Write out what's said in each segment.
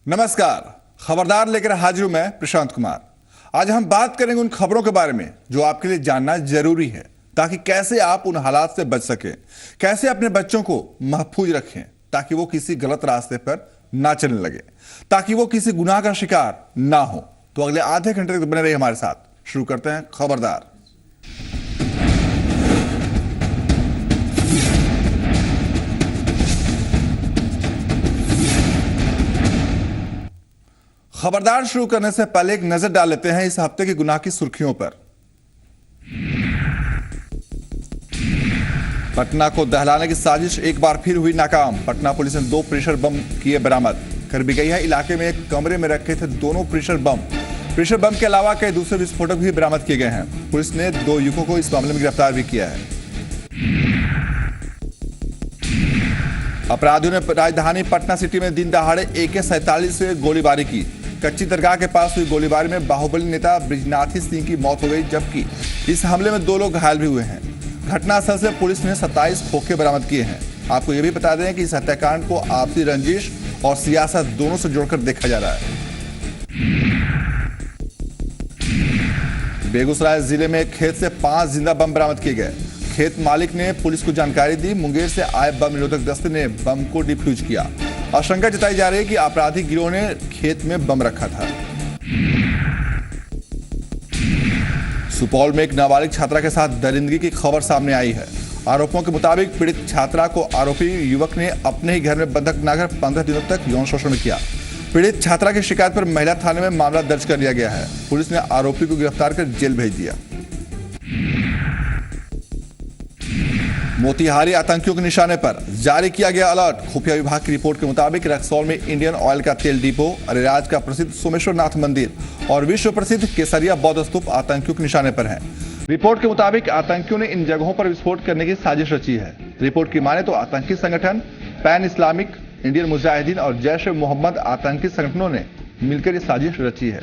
नमस्कार। खबरदार लेकर हाजिर हूं मैं प्रशांत कुमार। आज हम बात करेंगे उन खबरों के बारे में जो आपके लिए जानना जरूरी है, ताकि कैसे आप उन हालात से बच सकें, कैसे अपने बच्चों को महफूज रखें ताकि वो किसी गलत रास्ते पर ना चलने लगे, ताकि वो किसी गुनाह का शिकार ना हो। तो अगले आधे घंटे तक बने रहिए हमारे साथ। शुरू करते हैं खबरदार। खबरदार शुरू करने से पहले एक नजर डाल लेते हैं इस हफ्ते की गुनाह की सुर्खियों पर। पटना को दहलाने की साजिश एक बार फिर हुई नाकाम। पटना पुलिस ने 2 प्रेशर बम किए बरामद कर भी गई है। इलाके में एक कमरे में रखे थे दोनों प्रेशर बम के अलावा कई दूसरे विस्फोटक भी बरामद किए गए हैं। पुलिस ने 2 युवकों को इस मामले में गिरफ्तार भी किया है। अपराधियों ने राजधानी पटना सिटी में दिन दहाड़े AK-47 से गोलीबारी की। कच्ची दरगाह के पास हुई गोलीबारी में बाहुबली नेता ब्रिजनाथी सिंह की मौत हो गई, जबकि इस हमले में 2 लोग घायल भी हुए हैं। घटनास्थल से पुलिस ने 27 खोखे बरामद किए हैं। आपको यह भी बता दें कि इस हत्याकांड को आपसी रंजिश और सियासत दोनों से जोड़कर देखा जा रहा है। बेगूसराय जिले में खेत से 5 जिंदा बम बरामद किए गए। खेत मालिक ने पुलिस को जानकारी दी। मुंगेर से आए बम निरोधक दस्ते ने बम को डिफ्यूज किया। आशंका जताई जा रही है कि आपराधिक गिरोह ने खेत में बम रखा था। सुपौल में एक नाबालिग छात्रा के साथ दरिंदगी की खबर सामने आई है। आरोपों के मुताबिक पीड़ित छात्रा को आरोपी युवक ने अपने ही घर में बंधक बनाकर 15 दिनों तक यौन शोषण किया। पीड़ित छात्रा की शिकायत पर महिला थाने में मामला दर्ज कर लिया गया है। पुलिस ने आरोपी को गिरफ्तार कर जेल भेज दिया। मोतिहारी आतंकियों के निशाने पर जारी किया गया अलर्ट। खुफिया विभाग की रिपोर्ट के मुताबिक रक्सौल में इंडियन ऑयल का तेल डिपो, अरेराज का प्रसिद्ध सोमेश्वर नाथ मंदिर और विश्व प्रसिद्ध केसरिया बौद्ध स्तूप आतंकियों के निशाने पर हैं। रिपोर्ट के मुताबिक आतंकियों ने इन जगहों पर विस्फोट करने की साजिश रची है। रिपोर्ट की माने तो आतंकी संगठन पैन इस्लामिक, इंडियन मुजाहिदीन और जैश ए मोहम्मद आतंकी संगठनों ने मिलकर ये साजिश रची है।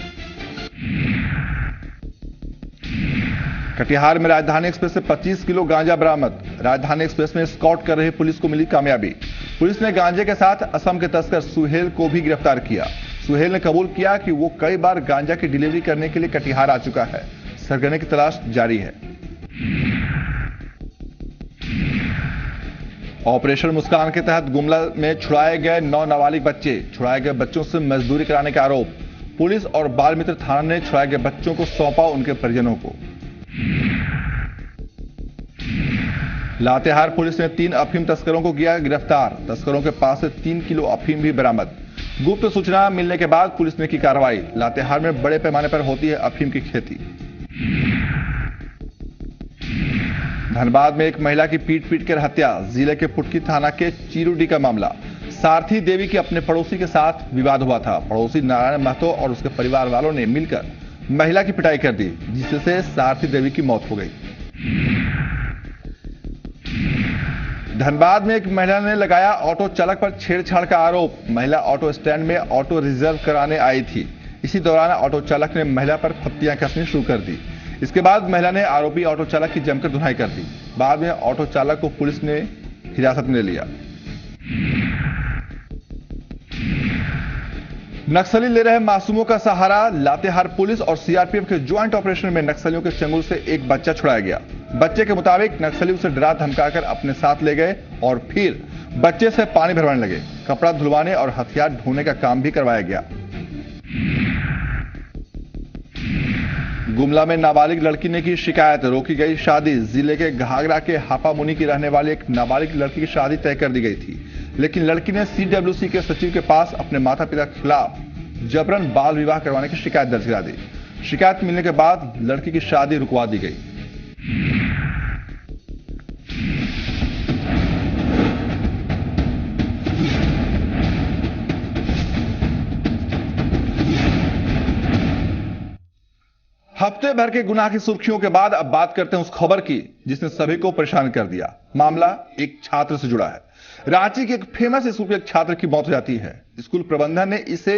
कटिहार में राजधानी एक्सप्रेस से 25 किलो गांजा बरामद। राजधानी एक्सप्रेस में स्कॉट कर रही पुलिस को मिली कामयाबी। पुलिस ने गांजे के साथ असम के तस्कर सुहेल को भी गिरफ्तार किया। सुहेल ने कबूल किया कि वो कई बार गांजा की डिलीवरी करने के लिए कटिहार आ चुका है। सरगने की तलाश जारी है। ऑपरेशन मुस्कान के तहत गुमला में छुड़ाए गए 9 नाबालिग बच्चे। छुड़ाए गए बच्चों से मजदूरी कराने का आरोप। पुलिस और बाल मित्र थाना ने छुड़ाए गए बच्चों को सौंपा उनके परिजनों को। लातेहार पुलिस ने 3 अफीम तस्करों को किया गिरफ्तार। तस्करों के पास से 3 किलो अफीम भी बरामद। गुप्त सूचना मिलने के बाद पुलिस ने की कार्रवाई। लातेहार में बड़े पैमाने पर होती है अफीम की खेती। धनबाद में एक महिला की पीट कर हत्या। जिले के पुटकी थाना के चीरुडी का मामला। सारथी देवी के अपने पड़ोसी के साथ विवाद हुआ था। पड़ोसी नारायण महतो और उसके परिवार वालों ने मिलकर महिला की पिटाई कर दी, जिससे सारथी देवी की मौत हो गई। धनबाद में एक महिला ने लगाया ऑटो चालक पर छेड़छाड़ का आरोप। महिला ऑटो स्टैंड में ऑटो रिजर्व कराने आई थी। इसी दौरान ऑटो चालक ने महिला पर फप्तियां कसनी शुरू कर दी। इसके बाद महिला ने आरोपी ऑटो चालक की जमकर धुनाई कर दी। बाद में ऑटो चालक को पुलिस ने हिरासत में ले लिया। नक्सली ले रहे मासूमों का सहारा। लातेहार पुलिस और सीआरपीएफ के ज्वाइंट ऑपरेशन में नक्सलियों के चंगुल से एक बच्चा छुड़ाया गया। बच्चे के मुताबिक नक्सली उसे डरा धमकाकर अपने साथ ले गए और फिर बच्चे से पानी भरवाने लगे। कपड़ा धुलवाने और हथियार ढोने का काम भी करवाया गया। गुमला में नाबालिग लड़की ने की शिकायत, रोकी गई शादी। जिले के घाघरा के हापामुनी की रहने वाली एक नाबालिग लड़की की शादी तय कर दी गई थी, लेकिन लड़की ने CWC के सचिव के पास अपने माता पिता के खिलाफ जबरन बाल विवाह करवाने की शिकायत दर्ज करा दी। शिकायत मिलने के बाद लड़की की शादी रुकवा दी गई। हफ्ते भर के गुनाह की सुर्खियों के बाद अब बात करते हैं उस खबर की जिसने सभी को परेशान कर दिया। मामला एक छात्र से जुड़ा है। रांची के एक फेमस स्कूल के एक छात्र की मौत हो जाती है। स्कूल प्रबंधन ने इसे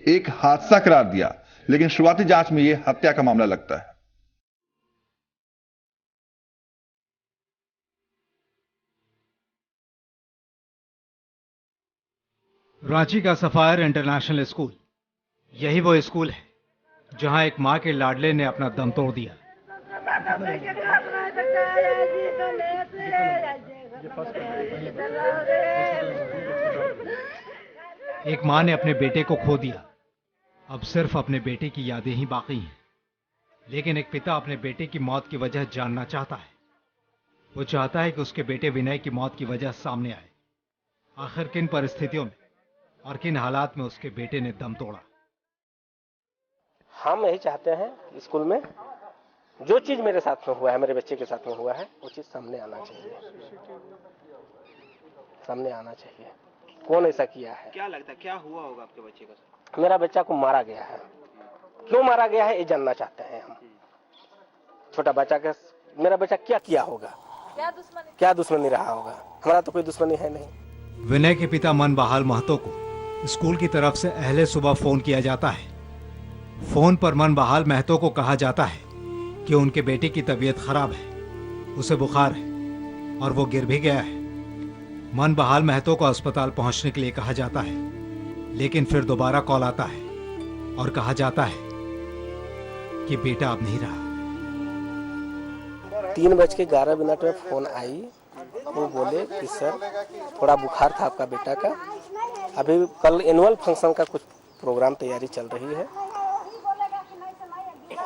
एक हादसा करार दिया, लेकिन शुरुआती जांच में यह हत्या का मामला लगता है। रांची का सफायर इंटरनेशनल स्कूल, यही वो स्कूल है जहां एक मां के लाडले ने अपना दम तोड़ दिया। एक मां ने अपने बेटे को खो दिया। अब सिर्फ अपने बेटे की यादें ही बाकी हैं। लेकिन एक पिता अपने बेटे की मौत की वजह जानना चाहता है। वो चाहता है कि उसके बेटे विनय की मौत की वजह सामने आए। आखिर किन परिस्थितियों में और किन हालात में उसके बेटे ने दम तोड़ा। हम यही चाहते हैं स्कूल में जो चीज मेरे साथ में हुआ है, मेरे बच्चे के साथ में हुआ है, वो चीज सामने आना चाहिए। सामने आना चाहिए कौन ऐसा किया है। क्या लगता है क्या हुआ होगा आपके बच्चे के साथ? मेरा बच्चा को मारा गया है। क्यों मारा गया है ये जानना चाहते हैं हम। छोटा बच्चा का मेरा बच्चा क्या किया होगा, क्या दुश्मनी रहा होगा। हमारा तो कोई दुश्मनी है नहीं। विनय के पिता मन बहाल महतो को स्कूल की तरफ से अहले सुबह फोन किया जाता है। फोन पर मन बहाल महतो को कहा जाता है कि उनके बेटे की तबीयत खराब है, उसे बुखार है और वो गिर भी गया है। मन बहाल महतो को अस्पताल पहुंचने के लिए कहा जाता है, लेकिन फिर दोबारा कॉल आता है और कहा जाता है कि बेटा अब नहीं रहा। 3:11 में फोन आई। वो बोले कि सर थोड़ा बुखार था आपका बेटा का, अभी कल एनुअल फंक्शन का कुछ प्रोग्राम तैयारी चल रही है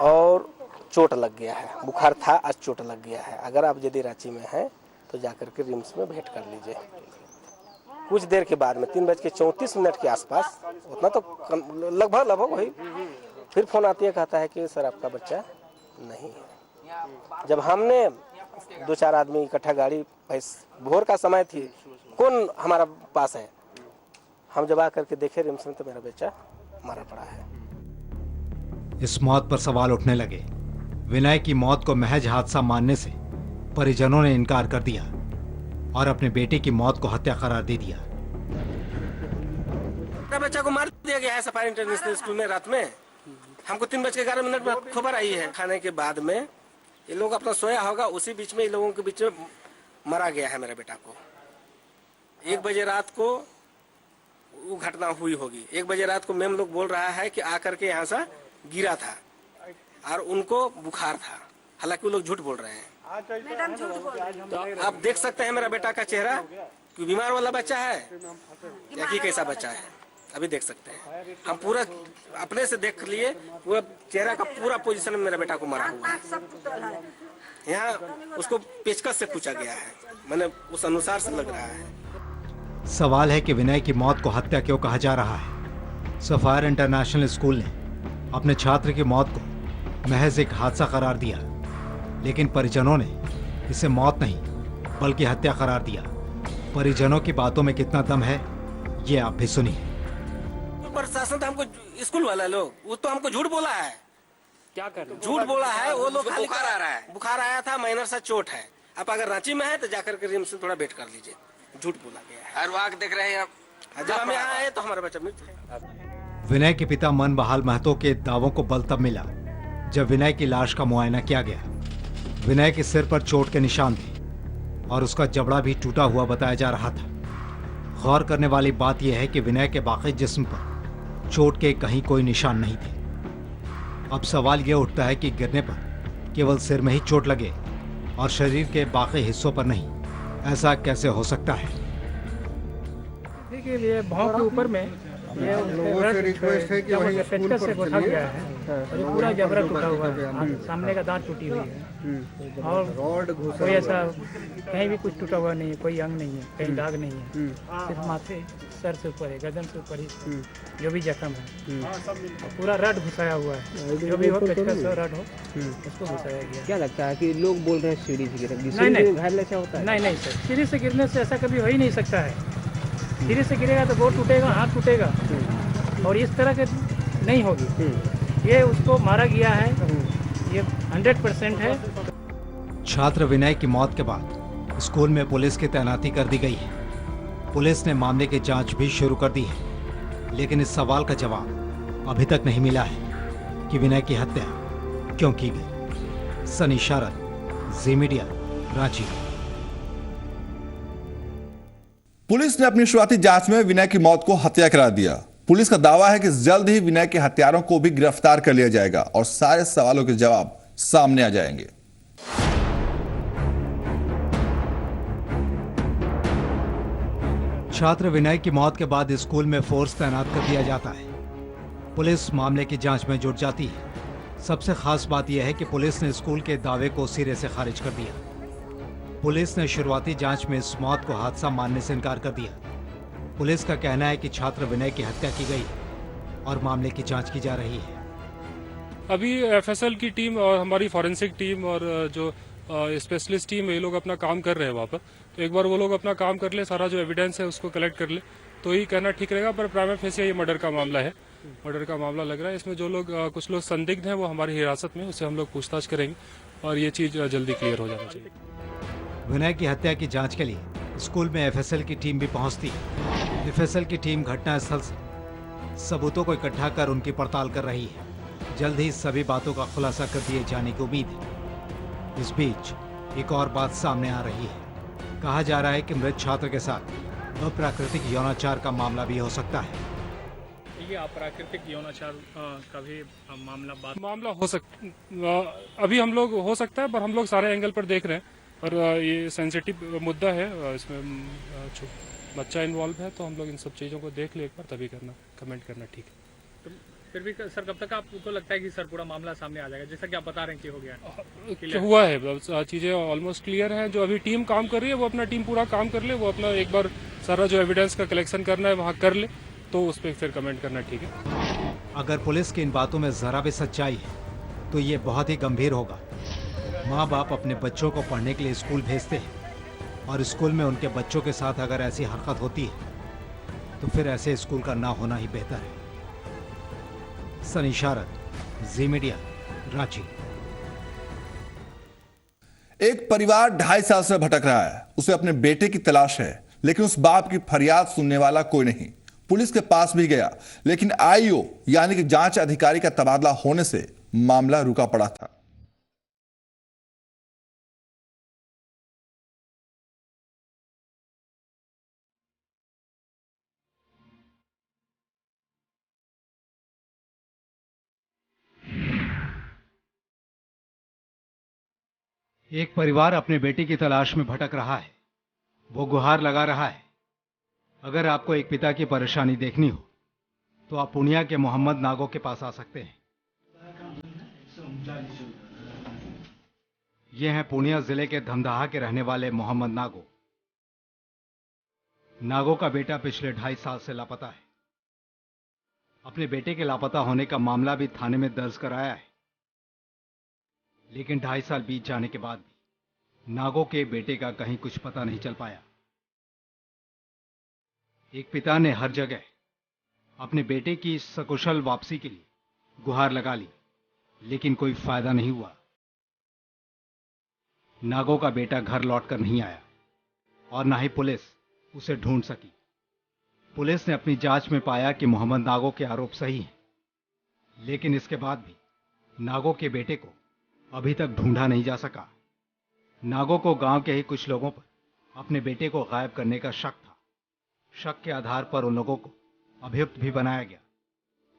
और चोट लग गया है। बुखार था, आज चोट लग गया है। अगर आप यदि रांची में हैं तो जाकर के रिम्स में भेंट कर लीजिए। कुछ देर के बाद में 3:34 के आसपास, उतना तो लगभग वही, फिर फोन आती है, कहता है कि सर आपका बच्चा नहीं है। जब हमने 2-4 आदमी इकट्ठा गाड़ी, भोर का समय थी, कौन हमारा पास है, हम जब आकर के देखे रिम्स में तो मेरा बच्चा मारा पड़ा है। इस मौत पर सवाल उठने लगे। विनय की मौत को महज हादसा मानने से परिजनों ने इनकार कर दिया और अपने बेटे की मौत को हत्या करार दे दिया। मेरा बच्चा को मार दिया गया है सफारी इंटरनेशनल स्कूल में रात में। हमको 3:11 में खबर आई है। खाने के बाद में ये लोग अपना सोया होगा, उसी बीच में इन लोगों के बीच में मारा गया है मेरा बेटा को। 1 बजे रात को वो घटना हुई होगी। 1 बजे रात को मैम लोग बोल रहा है कि आकर के यहाँ से गिरा था और उनको बुखार था। हालांकि वो लोग झूठ बोल रहे हैं। तो आप देख सकते हैं मेरा बेटा का चेहरा कि बीमार वाला बच्चा है या कि कैसा बच्चा है, अभी देख सकते हैं। हम पूरा अपने से देख लिए, पूरा चेहरा का पूरा पोजीशन में मेरा बेटा को मारा हुआ है। यहाँ उसको पेचकस से पूछा गया है, मैंने उस अनुसार से लग रहा है। सवाल है कि विनय की मौत को हत्या क्यों कहा जा रहा है। सफायर इंटरनेशनल स्कूल ने अपने छात्र की मौत को महज एक हादसा करार दिया, लेकिन परिजनों ने इसे मौत नहीं बल्कि हत्या करार दिया। परिजनों की बातों में कितना दम है ये आप भी सुनिए। प्रशासन तो हमको, स्कूल वाला लोग, वो तो हमको झूठ बोला है। क्या कर झूठ बोला है वो लोग। बुखार आ रहा है, बुखार आया था, माइनर सा चोट है। आप अगर रांची में है तो जाकर के रिम्स में थोड़ा वेट कर लीजिए। झूठ बोला गया है। हर वक्त देख रहे हैं आप। जब हम यहाँ आए तो हमारा बच्चा मृत है। विनय के पिता मन बहाल महतो के दावों को बल तब मिला जब विनय की लाश का मुआयना किया गया। विनय के सिर पर चोट के निशान थे और उसका जबड़ा भी टूटा हुआ बताया जा रहा था। गौर करने वाली बात यह है कि विनय के बाकी जिस्म पर चोट के कहीं कोई निशान नहीं थे। अब सवाल यह उठता है कि गिरने पर केवल सिर में ही चोट लगे और शरीर के बाकी हिस्सों पर नहीं, ऐसा कैसे हो सकता है? देखिए ये भाव के ऊपर में ये लोगों से रिक्वेस्ट है कि वही पेचकस से घुसा गया है और ये पूरा जबड़ा टूटा हुआ है, सामने का दांत टूटी हुई है और कोई ऐसा कहीं भी कुछ टूटा हुआ नहीं है, कोई अंग नहीं है, कहीं दाग नहीं है। सिर्फ माथे, सर से ऊपर है, गर्दन से ऊपर ही जो भी जख्म है। पूरा रड घुसाया हुआ है, जो भी हो पेचकस हो रड हो उसको घुसाया गया। क्या लगता है कि लोग बोल रहे हैं सीढ़ी से गिरा? नहीं सर, सीढ़ी से गिरने से ऐसा कभी हो ही नहीं सकता है। सीढ़ी से गिरेगा तो गोड़ टूटेगा, हाथ टूटेगा और इस तरह के नहीं होगी। ये उसको मारा गया है, ये 100% है। छात्र विनय की मौत के बाद स्कूल में पुलिस की तैनाती कर दी गई है। पुलिस ने मामले की जांच भी शुरू कर दी है, लेकिन इस सवाल का जवाब अभी तक नहीं मिला है कि विनय की हत्या क्यों की गई। सनी शारद, जी मीडिया, रांची। पुलिस ने अपनी शुरुआती जांच में विनय की मौत को हत्या करार दिया। पुलिस का दावा है कि जल्द ही विनय के हत्यारों को भी गिरफ्तार कर लिया जाएगा और सारे सवालों के जवाब सामने आ जाएंगे। छात्र विनय की मौत के बाद स्कूल में फोर्स तैनात कर दिया जाता है। पुलिस मामले की जांच में जुट जाती है। सबसे खास बात यह है कि पुलिस ने स्कूल के दावे को सिरे से खारिज कर दिया। पुलिस ने शुरुआती जांच में इस मौत को हादसा मानने से इनकार कर दिया। पुलिस का कहना है कि छात्र विनय की हत्या की गई और मामले की जांच की जा रही है। अभी एफएसएल की टीम और हमारी फॉरेंसिक टीम और जो स्पेशलिस्ट टीम है ये लोग अपना काम कर रहे हैं वहाँ पर। तो एक बार वो लोग अपना काम कर ले, सारा जो एविडेंस है उसको कलेक्ट कर ले तो ही कहना ठीक रहेगा। पर प्राइमा फेसिया ये मर्डर का मामला है, मर्डर का मामला लग रहा है। इसमें जो लोग कुछ लोग संदिग्ध हैं वो हमारी हिरासत में, उससे हम लोग पूछताछ करेंगे और ये चीज़ जल्दी क्लियर हो जाना चाहिए। विनय की हत्या की जांच के लिए स्कूल में एफएसएल की टीम भी पहुंचती है। एफएसएल की टीम घटनास्थल से सबूतों को इकट्ठा कर उनकी पड़ताल कर रही है। जल्द ही सभी बातों का खुलासा कर दिए जाने की उम्मीद है। इस बीच एक और बात सामने आ रही है। कहा जा रहा है कि मृत छात्र के साथ अप्राकृतिक यौनाचार का मामला भी हो सकता है। ये अप्राकृतिक यौनाचार का भी मामला हो सकता, अभी हम लोग हो सकता है, पर हम लोग सारे एंगल पर देख रहे हैं और ये सेंसिटिव मुद्दा है, इसमें बच्चा इन्वॉल्व है, तो हम लोग इन सब चीज़ों को देख ले एक बार तभी करना, कमेंट करना ठीक है। तो फिर भी सर कब तक आपको लगता है कि सर पूरा मामला सामने आ जाएगा, जैसा कि आप बता रहे हैं कि हो गया हुआ है, चीज़ें ऑलमोस्ट क्लियर हैं। जो अभी टीम काम कर रही है वो अपना टीम पूरा काम कर ले, वो अपना एक बार सारा जो एविडेंस का कलेक्शन करना है वहाँ कर ले, तो उस पर फिर कमेंट करना ठीक है। अगर पुलिस की इन बातों में जरा भी सच्चाई है तो ये बहुत ही गंभीर होगा। माँ बाप अपने बच्चों को पढ़ने के लिए स्कूल भेजते हैं और स्कूल में उनके बच्चों के साथ अगर ऐसी हरकत होती है तो फिर ऐसे स्कूल का ना होना ही बेहतर है। सनी शारद, जी मीडिया, रांची। एक परिवार 2.5 साल से भटक रहा है। उसे अपने बेटे की तलाश है, लेकिन उस बाप की फरियाद सुनने वाला कोई नहीं। पुलिस के पास भी गया, लेकिन आईओ यानी कि जांच अधिकारी का तबादला होने से मामला रुका पड़ा था। एक परिवार अपने बेटे की तलाश में भटक रहा है। वो गुहार लगा रहा है। अगर आपको एक पिता की परेशानी देखनी हो तो आप पूर्णिया के मोहम्मद नागो के पास आ सकते हैं। ये हैं पूर्णिया जिले के धमदाहा के रहने वाले मोहम्मद नागो। नागो का बेटा पिछले 2.5 साल से लापता है। अपने बेटे के लापता होने का मामला भी थाने में दर्ज कराया है, लेकिन 2.5 साल बीत जाने के बाद भी नागो के बेटे का कहीं कुछ पता नहीं चल पाया। एक पिता ने हर जगह अपने बेटे की सकुशल वापसी के लिए गुहार लगा ली, लेकिन कोई फायदा नहीं हुआ। नागो का बेटा घर लौटकर नहीं आया और ना ही पुलिस उसे ढूंढ सकी। पुलिस ने अपनी जांच में पाया कि मोहम्मद नागो के आरोप सही हैं, लेकिन इसके बाद भी नागो के बेटे को अभी तक ढूंढा नहीं जा सका। नागो को गांव के ही कुछ लोगों पर अपने बेटे को गायब करने का शक था। शक के आधार पर उन लोगों को अभियुक्त भी बनाया गया,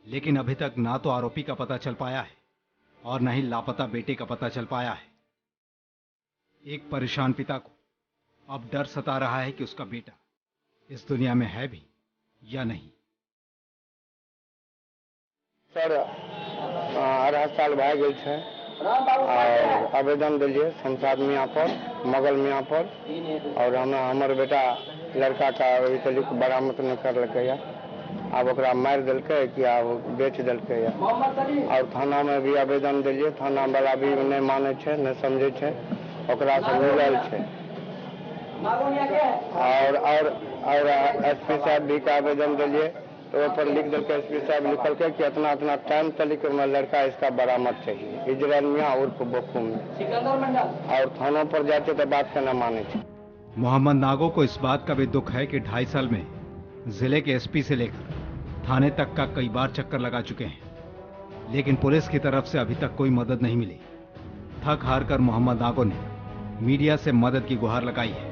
लेकिन अभी तक ना तो आरोपी का पता चल पाया है और न ही लापता बेटे का पता चल पाया है। एक परेशान पिता को अब डर सता रहा है कि उसका बेटा इस दुनिया में है भी या नहीं। सर 2.5 साल भए गेल छै और आवेदन दिलिए संसद मियाँ पर, मगल मियाँ पर, और हमर बेटा लड़का का अभी तक बरामद नहीं करलकै है। अब ओकरा मारि देलकै कि आब बेच देलकै है। और थाना में भी आवेदन दिलिए, थाना वाला भी नहीं माने छै, नहीं समझे छै, ओकरा से मिलल छै। और एसपी साहब भी का आवेदन दिलिए तो पर लिख दिलके, एसपी साहब लिखल कि इतना टाइम तक लड़का इसका बरामद चाहिए, इजराइल मियाँ उर्फ बोखू में। और थानों पर जाते तो बात के न माने। मोहम्मद नागो को इस बात का भी दुख है कि 2.5 साल में जिले के एसपी से लेकर थाने तक का कई बार चक्कर लगा चुके हैं, लेकिन पुलिस की तरफ से अभी तक कोई मदद नहीं मिली। थक हार कर मोहम्मद नागो ने मीडिया से मदद की गुहार लगाई है।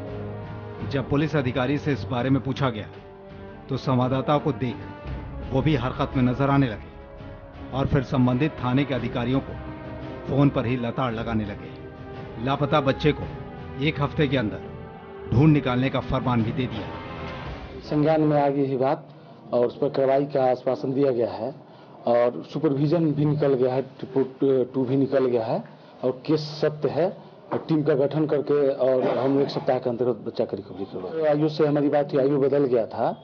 जब पुलिस अधिकारी से इस बारे में पूछा गया तो संवाददाताओं को देख वो भी हरकत में नजर आने लगे और फिर संबंधित थाने के अधिकारियों को फोन पर ही लताड़ लगाने लगे। लापता बच्चे को 1 हफ्ते के अंदर ढूंढ निकालने का फरमान भी दे दिया। संज्ञान में आ गई है बात और उस पर कार्रवाई का आश्वासन दिया गया है और सुपरविजन भी निकल गया है, रिपोर्ट 2 भी निकल गया है और केस सत्य है और टीम का गठन करके और हम 1 सप्ताह के अंतर्गत बच्चा की रिकवरी करो। आयु से हमारी बात थी, आयु बदल गया था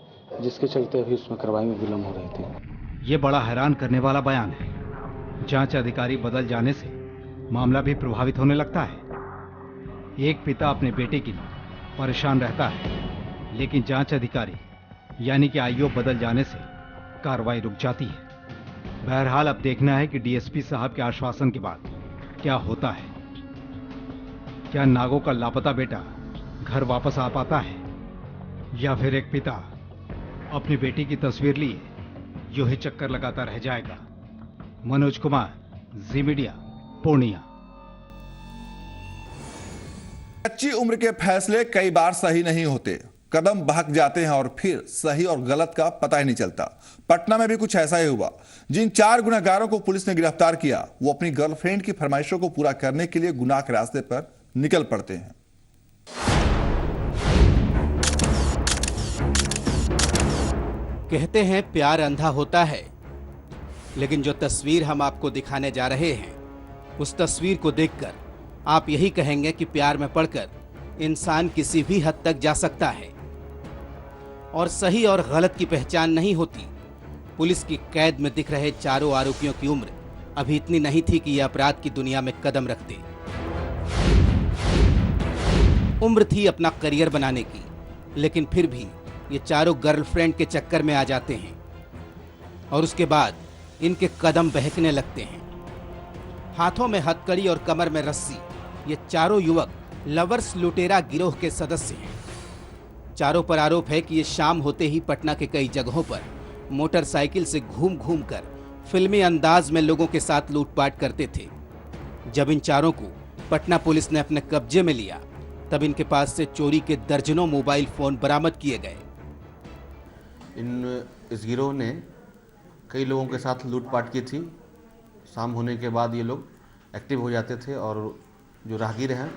जिसके चलते भी उसमें कार्रवाई में विलम्ब हो रही थी। ये बड़ा हैरान करने वाला बयान है। जांच अधिकारी बदल जाने से मामला भी प्रभावित होने लगता है। एक पिता अपने बेटे के लिए परेशान रहता है, लेकिन जांच अधिकारी यानी कि आईओ बदल जाने से कार्रवाई रुक जाती है। बहरहाल अब देखना है कि डीएसपी साहब के आश्वासन के बाद क्या होता है। क्या नागो का लापता बेटा घर वापस आ पाता है या फिर एक पिता अपनी बेटी की तस्वीर लिए यूं ही चक्कर लगाता रह जाएगा। मनोज कुमार, जी मीडिया, पूर्णिया। कच्ची उम्र के फैसले कई बार सही नहीं होते, कदम बहक जाते हैं और फिर सही और गलत का पता ही नहीं चलता। पटना में भी कुछ ऐसा ही हुआ। जिन 4 गुनहगारों को पुलिस ने गिरफ्तार किया वो अपनी गर्लफ्रेंड की फरमाइशों को पूरा करने के लिए गुनाह के रास्ते पर निकल पड़ते हैं। कहते हैं प्यार अंधा होता है, लेकिन जो तस्वीर हम आपको दिखाने जा रहे हैं उस तस्वीर को देखकर आप यही कहेंगे कि प्यार में पड़कर इंसान किसी भी हद तक जा सकता है और सही और गलत की पहचान नहीं होती। पुलिस की कैद में दिख रहे चारों आरोपियों की उम्र अभी इतनी नहीं थी कि ये अपराध की दुनिया में कदम रखते। उम्र थी अपना करियर बनाने की, लेकिन फिर भी ये चारों गर्लफ्रेंड के चक्कर में आ जाते हैं और उसके बाद इनके कदम बहकने लगते हैं। हाथों में हथकड़ी और कमर में रस्सी, ये चारों युवक लवर्स लुटेरा गिरोह के सदस्य हैं। चारों पर आरोप है कि ये शाम होते ही पटना के कई जगहों पर मोटरसाइकिल से घूम घूम कर फिल्मी अंदाज में लोगों के साथ लूटपाट करते थे। जब इन चारों को पटना पुलिस ने अपने कब्जे में लिया तब इनके पास से चोरी के दर्जनों मोबाइल फोन बरामद किए गए। इस गिरोह ने कई लोगों के साथ लूटपाट की थी। शाम होने के बाद ये लोग एक्टिव हो जाते थे और जो राहगीर हैं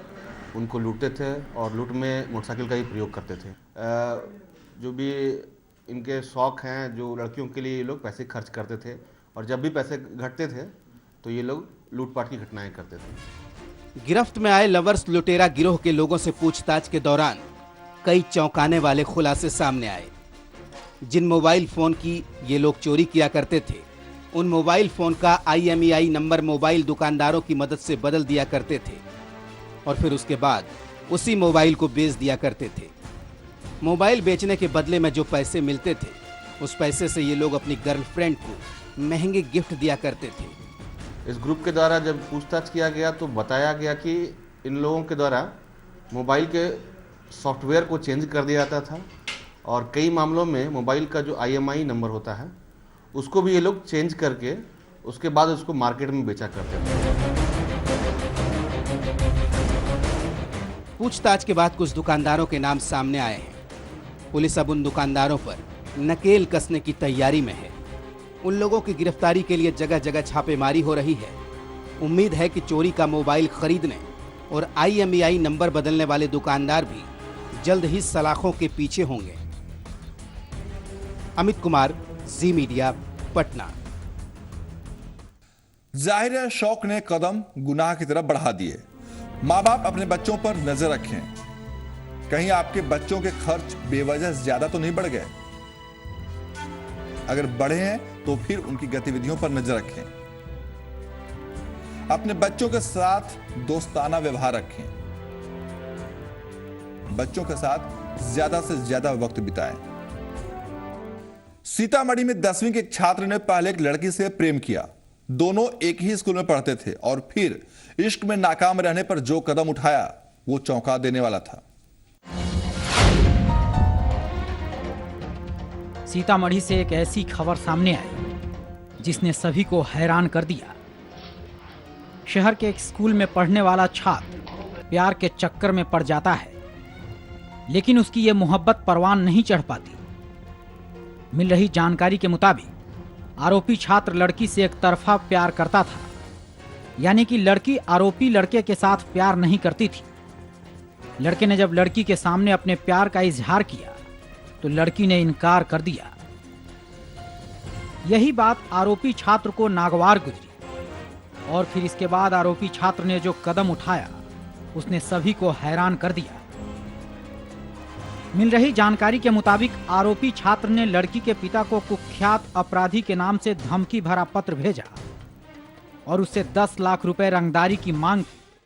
उनको लूटते थे और लूट में मोटरसाइकिल का ही प्रयोग करते थे। जो भी इनके शौक हैं, जो लड़कियों के लिए ये लोग पैसे खर्च करते थे और जब भी पैसे घटते थे तो ये लोग लूटपाट की घटनाएं करते थे। गिरफ्त में आए लवर्स लुटेरा गिरोह के लोगों से पूछताछ के दौरान कई चौंकाने वाले खुलासे सामने आए। जिन मोबाइल फोन की ये लोग चोरी किया करते थे उन मोबाइल फोन का IMEI नंबर मोबाइल दुकानदारों की मदद से बदल दिया करते थे और फिर उसके बाद उसी मोबाइल को बेच दिया करते थे। मोबाइल बेचने के बदले में जो पैसे मिलते थे उस पैसे से ये लोग अपनी गर्लफ्रेंड को महंगे गिफ्ट दिया करते थे। इस ग्रुप के द्वारा जब पूछताछ किया गया तो बताया गया कि इन लोगों के द्वारा मोबाइल के सॉफ्टवेयर को चेंज कर दिया जाता था और कई मामलों में मोबाइल का जो IMEI नंबर होता है उसको भी ये लोग चेंज करके उसके बाद उसको मार्केट में बेचा करते थे। पूछताछ के बाद कुछ दुकानदारों के नाम सामने आए हैं। पुलिस अब उन दुकानदारों पर नकेल कसने की तैयारी में है। उन लोगों की गिरफ्तारी के लिए जगह जगह छापेमारी हो रही है। उम्मीद है कि चोरी का मोबाइल खरीदने और IMEI नंबर बदलने वाले दुकानदार भी जल्द ही सलाखों के पीछे होंगे। अमित कुमार, जी मीडिया, पटना। जाहिर है शौक ने कदम गुनाह की तरफ बढ़ा दिए। माँ बाप अपने बच्चों पर नजर रखें, कहीं आपके बच्चों के खर्च बेवजह ज्यादा तो नहीं बढ़ गए। अगर बढ़े हैं तो फिर उनकी गतिविधियों पर नजर रखें। अपने बच्चों के साथ दोस्ताना व्यवहार रखें। बच्चों के साथ ज्यादा से ज्यादा वक्त बिताएं। सीतामढ़ी में 10वीं के एक छात्र ने पहले एक लड़की से प्रेम किया। दोनों एक ही स्कूल में पढ़ते थे और फिर इश्क में नाकाम रहने पर जो कदम उठाया वो चौंका देने वाला था। सीतामढ़ी से एक ऐसी खबर सामने आई जिसने सभी को हैरान कर दिया। शहर के एक स्कूल में पढ़ने वाला छात्र प्यार के चक्कर में पड़ जाता है लेकिन उसकी ये मोहब्बत परवान नहीं चढ़ पाती। मिल रही जानकारी के मुताबिक आरोपी छात्र लड़की से एक तरफा प्यार करता था, यानी कि लड़की आरोपी लड़के के साथ प्यार नहीं करती थी। लड़के ने जब लड़की के सामने अपने प्यार का इजहार किया तो लड़की ने इनकार कर दिया। यही बात आरोपी छात्र को नागवार गुजरी और फिर इसके बाद आरोपी छात्र ने जो कदम उठाया उसने सभी को हैरान कर दिया। मिल रही जानकारी के मुताबिक आरोपी छात्र ने लड़की के पिता को कुख्यात अपराधी के नाम से धमकी भरा पत्र भेजा और उससे 10 लाख रुपए रंगदारी की मांग की।